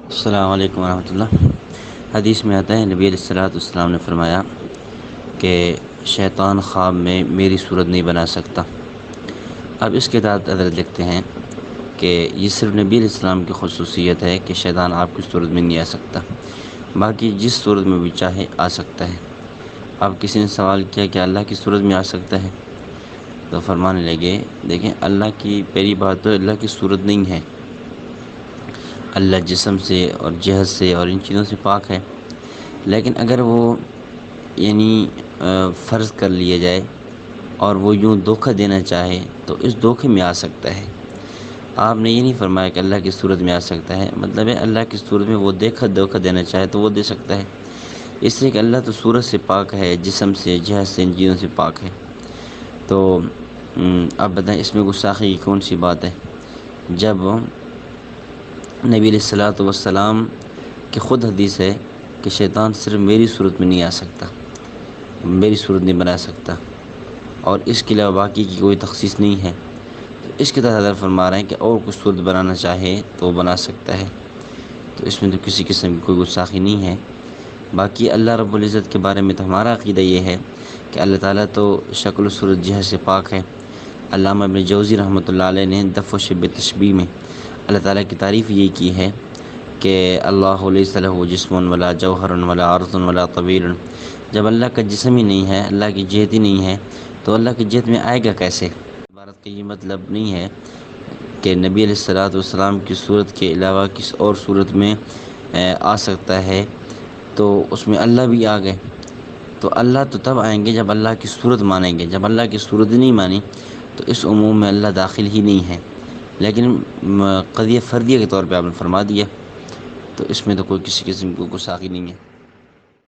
السلام علیکم ورحمۃ اللہ۔ حدیث میں آتا ہے نبی علیہ الصلوۃ والسلام نے فرمایا کہ شیطان خواب میں میری صورت نہیں بنا سکتا۔ اب اس کے تحت حضرت لکھتے ہیں کہ یہ صرف نبی علیہ السلام کی خصوصیت ہے کہ شیطان آپ کی صورت میں نہیں آ سکتا، باقی جس صورت میں بھی چاہے آ سکتا ہے۔ اب کسی نے سوال کیا کہ اللہ کی صورت میں آ سکتا ہے، تو فرمانے لگے دیکھیں اللہ کی پہلی بات تو اللہ کی صورت نہیں ہے، اللہ جسم سے اور جہد سے اور ان چیزوں سے پاک ہے، لیکن اگر وہ فرض کر لیا جائے اور وہ یوں دھوکہ دینا چاہے تو اس دھوکے میں آ سکتا ہے۔ آپ نے یہ نہیں فرمایا کہ اللہ کی صورت میں آ سکتا ہے، مطلب ہے اللہ کی صورت میں وہ دھوکہ دینا چاہے تو وہ دے سکتا ہے، اس لیے کہ اللہ تو صورت سے پاک ہے، جسم سے جہد سے ان چیزوں سے پاک ہے۔ تو آپ بتائیں اس میں گستاخی کی کون سی بات ہے؟ جب نبی علیہ الصلوۃ والسلام کی خود حدیث ہے کہ شیطان صرف میری صورت میں نہیں آ سکتا، میری صورت نہیں بنا سکتا، اور اس کے علاوہ باقی کی کوئی تخصیص نہیں ہے، تو اس کے تحت حضرت فرما رہے ہیں کہ اور کچھ صورت بنانا چاہے تو وہ بنا سکتا ہے، تو اس میں تو کسی قسم کی کوئی گستاخی نہیں ہے۔ باقی اللہ رب العزت کے بارے میں تو ہمارا عقیدہ یہ ہے کہ اللہ تعالیٰ تو شکل و صورت جہد سے پاک ہے۔ علامہ ابن جوزی رحمۃ اللہ علیہ نے دفع و شبہ تشبیہ میں اللہ تعالیٰ کی تعریف یہ کی ہے کہ اللہ لیس لہ جسم ولا جوہر ولا عرض ولا طویل۔ جب اللہ کا جسم ہی نہیں ہے، اللہ کی جہت ہی نہیں ہے، تو اللہ کی جہت میں آئے گا کیسے؟ عبارت کا یہ مطلب نہیں ہے کہ نبی علیہ الصلوۃ والسلام کی صورت کے علاوہ کسی اور صورت میں آ سکتا ہے تو اس میں اللہ بھی آ گئے، تو اللہ تو تب آئیں گے جب اللہ کی صورت مانیں گے، جب اللہ کی صورت نہیں مانی تو اس عموم میں اللہ داخل ہی نہیں ہے، لیکن قضیہ فردیہ کے طور پہ آپ نے فرما دیا، تو اس میں تو کوئی کسی قسم کی گستاخی نہیں ہے۔